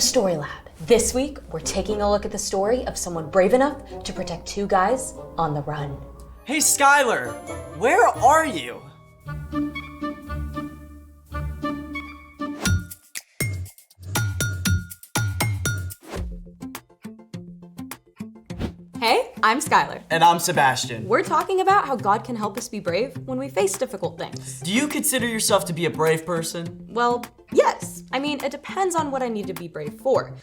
Story Lab. This week, we're taking a look at the story of someone brave enough to protect two guys on the run. Hey, Skylar, where are you? Hey, I'm Skylar. And I'm Sebastian. We're talking about how God can help us be brave when we face difficult things. Do you consider yourself to be a brave person? Well, yes. I mean, it depends on what I need to be brave for.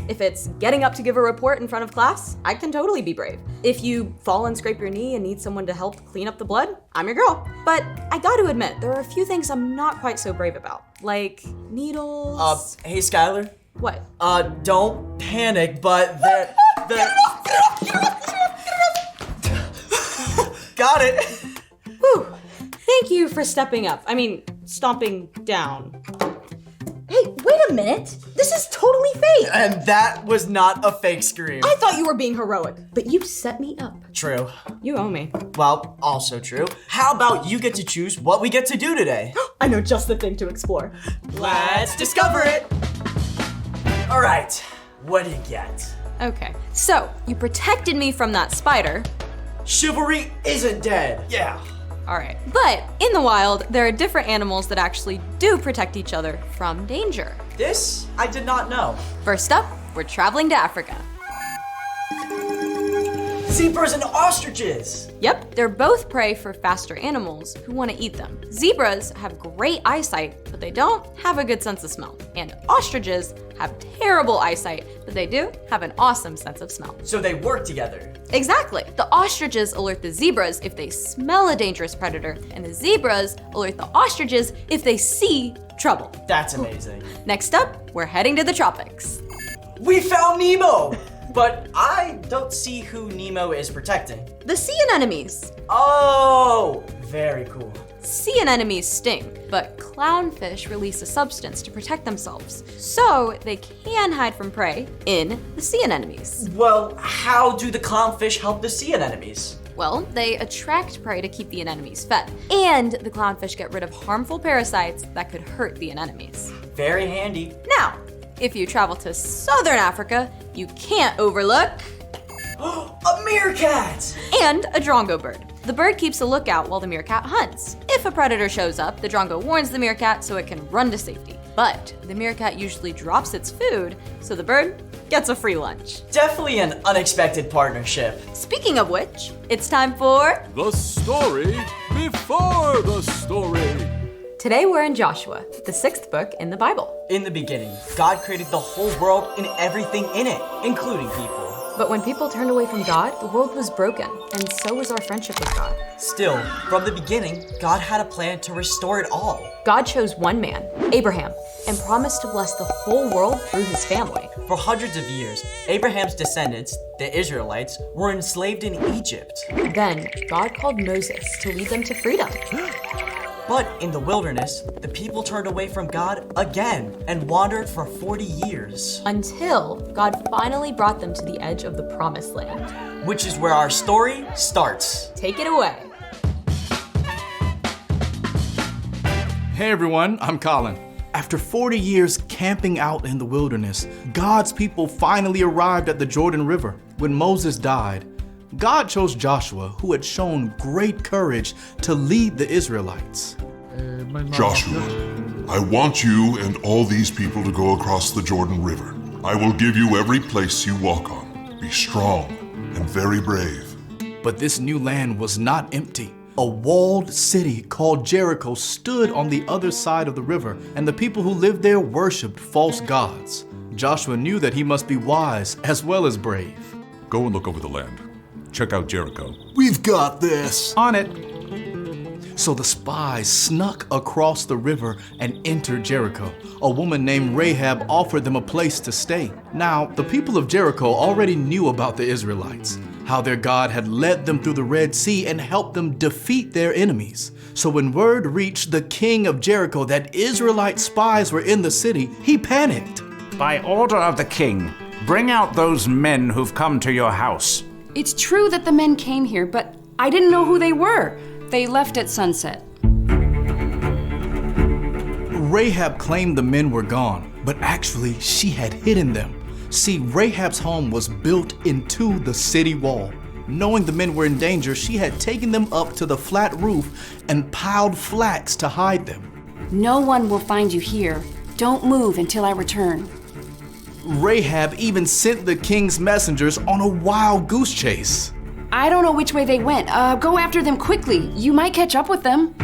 If it's getting up to give a report in front of class, I can totally be brave. If you fall and scrape your knee and need someone to help clean up the blood, I'm your girl. But I gotta admit, there are a few things I'm not quite so brave about, like needles. Hey, Skylar? What? Don't panic, but there... Got it. Whew. Thank you for stepping up. I mean, stomping down. Hey, wait a minute. This is totally fake. And that was not a fake scream. I thought you were being heroic. But you set me up. True. You owe me. Well, also true. How about you get to choose what we get to do today? I know just the thing to explore. Let's discover it. All right, what do you get? Okay, so you protected me from that spider. Chivalry isn't dead. Yeah. All right, but in the wild, there are different animals that actually do protect each other from danger. This I did not know. First up, we're traveling to Africa. Zebras and ostriches. Yep, they're both prey for faster animals who want to eat them. Zebras have great eyesight, but they don't have a good sense of smell. And ostriches have terrible eyesight, but they do have an awesome sense of smell. So they work together. Exactly. The ostriches alert the zebras if they smell a dangerous predator, and the zebras alert the ostriches if they see trouble. That's amazing. Next up, we're heading to the tropics. We found Nemo! But I don't see who Nemo is protecting. The sea anemones. Oh, very cool. Sea anemones sting, but clownfish release a substance to protect themselves, so they can hide from prey in the sea anemones. Well, how do the clownfish help the sea anemones? Well, they attract prey to keep the anemones fed, and the clownfish get rid of harmful parasites that could hurt the anemones. Very handy. Now, if you travel to southern Africa, you can't overlook A meerkat! and a drongo bird. The bird keeps a lookout while the meerkat hunts. If a predator shows up, the drongo warns the meerkat so it can run to safety. But the meerkat usually drops its food, so the bird gets a free lunch. Definitely an unexpected partnership. Speaking of which, it's time for The story before the story. Today we're in Joshua, the 6th book in the Bible. In the beginning, God created the whole world and everything in it, including people. But when people turned away from God, the world was broken, and so was our friendship with God. Still, from the beginning, God had a plan to restore it all. God chose one man, Abraham, and promised to bless the whole world through his family. For hundreds of years, Abraham's descendants, the Israelites, were enslaved in Egypt. Then, God called Moses to lead them to freedom. But in the wilderness, the people turned away from God again and wandered for 40 years. Until God finally brought them to the edge of the promised land. Which is where our story starts. Take it away. Hey everyone, I'm Colin. After 40 years camping out in the wilderness, God's people finally arrived at the Jordan River. When Moses died, God chose Joshua, who had shown great courage, to lead the Israelites. Joshua, I want you and all these people to go across the Jordan River. I will give you every place you walk on. Be strong and very brave. But this new land was not empty. A walled city called Jericho stood on the other side of the river, and the people who lived there worshipped false gods. Joshua knew that he must be wise as well as brave. Go and look over the land. Check out Jericho. We've got this. On it. So the spies snuck across the river and entered Jericho. A woman named Rahab offered them a place to stay. Now, the people of Jericho already knew about the Israelites, how their God had led them through the Red Sea and helped them defeat their enemies. So when word reached the king of Jericho that Israelite spies were in the city, he panicked. By order of the king, bring out those men who've come to your house. It's true that the men came here, but I didn't know who they were. They left at sunset. Rahab claimed the men were gone, but actually she had hidden them. See, Rahab's home was built into the city wall. Knowing the men were in danger, she had taken them up to the flat roof and piled flax to hide them. No one will find you here. Don't move until I return. Rahab even sent the king's messengers on a wild goose chase. I don't know which way they went. Go after them quickly. You might catch up with them.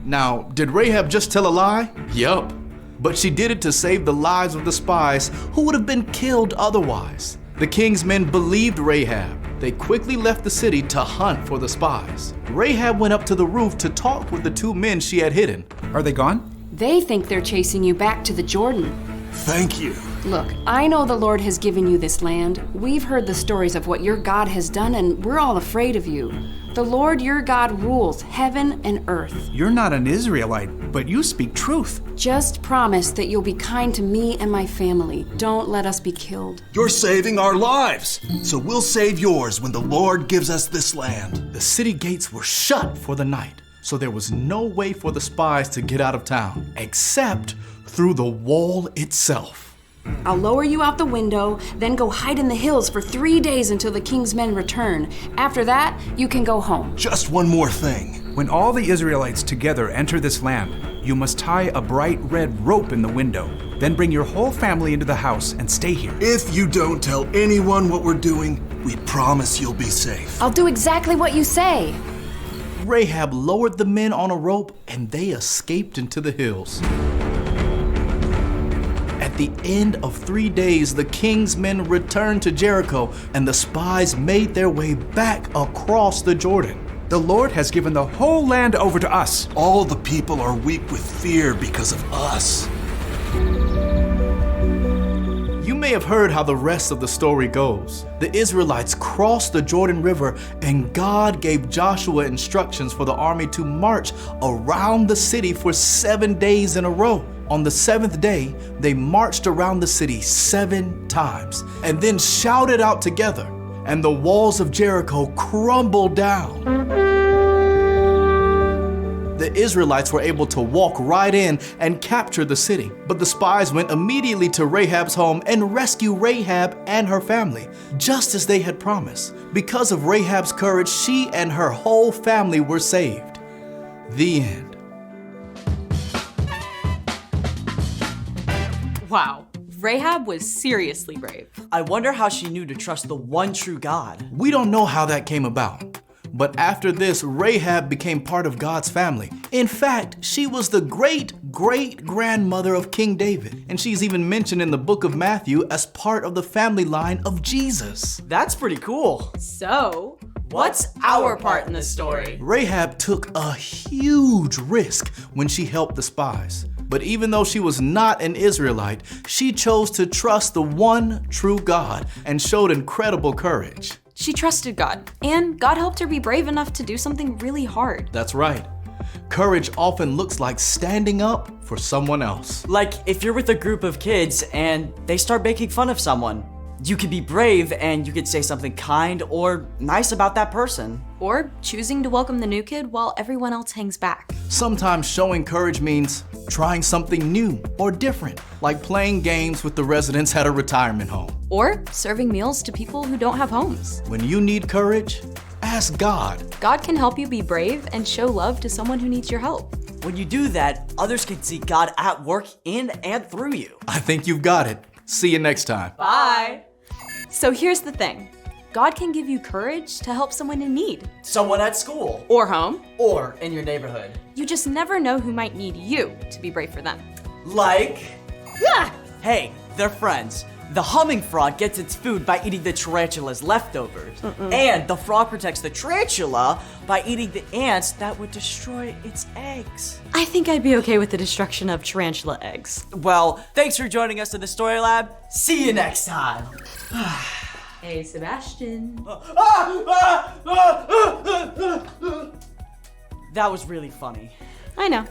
Now, did Rahab just tell a lie? Yup. But she did it to save the lives of the spies who would have been killed otherwise. The king's men believed Rahab. They quickly left the city to hunt for the spies. Rahab went up to the roof to talk with the two men she had hidden. Are they gone? They think they're chasing you back to the Jordan. Thank you. Look, I know the Lord has given you this land. We've heard the stories of what your God has done, and we're all afraid of you. The Lord your God rules heaven and earth. You're not an Israelite, but you speak truth. Just promise that you'll be kind to me and my family. Don't let us be killed. You're saving our lives, so we'll save yours when the Lord gives us this land. The city gates were shut for the night, so there was no way for the spies to get out of town, except through the wall itself. I'll lower you out the window, then go hide in the hills for 3 days until the king's men return. After that, you can go home. Just one more thing. When all the Israelites together enter this land, you must tie a bright red rope in the window. Then bring your whole family into the house and stay here. If you don't tell anyone what we're doing, we promise you'll be safe. I'll do exactly what you say. Rahab lowered the men on a rope and they escaped into the hills. At the end of 3 days, the king's men returned to Jericho and the spies made their way back across the Jordan. The Lord has given the whole land over to us. All the people are weak with fear because of us. You may have heard how the rest of the story goes. The Israelites crossed the Jordan River and God gave Joshua instructions for the army to march around the city for 7 days in a row. On the 7th day, they marched around the city 7 times and then shouted out together, and the walls of Jericho crumbled down. The Israelites were able to walk right in and capture the city, but the spies went immediately to Rahab's home and rescued Rahab and her family, just as they had promised. Because of Rahab's courage, she and her whole family were saved. The end. Wow, Rahab was seriously brave. I wonder how she knew to trust the one true God. We don't know how that came about, but after this, Rahab became part of God's family. In fact, she was the great-great-grandmother of King David, and she's even mentioned in the book of Matthew as part of the family line of Jesus. That's pretty cool. So, what's our part in this story? Rahab took a huge risk when she helped the spies. But even though she was not an Israelite, she chose to trust the one true God and showed incredible courage. She trusted God, and God helped her be brave enough to do something really hard. That's right. Courage often looks like standing up for someone else. Like if you're with a group of kids and they start making fun of someone, you could be brave and you could say something kind or nice about that person. Or choosing to welcome the new kid while everyone else hangs back. Sometimes showing courage means trying something new or different, like playing games with the residents at a retirement home. Or serving meals to people who don't have homes. When you need courage, ask God. God can help you be brave and show love to someone who needs your help. When you do that, others can see God at work in and through you. I think you've got it. See you next time. Bye. So here's the thing. God can give you courage to help someone in need. Someone at school. Or home. Or in your neighborhood. You just never know who might need you to be brave for them. Like... Ah! Hey, they're friends. The humming frog gets its food by eating the tarantula's leftovers. And the frog protects the tarantula by eating the ants that would destroy its eggs. I think I'd be okay with the destruction of tarantula eggs. Well, thanks for joining us in the Story Lab. See you next time. Hey, Sebastian. That was really funny. I know.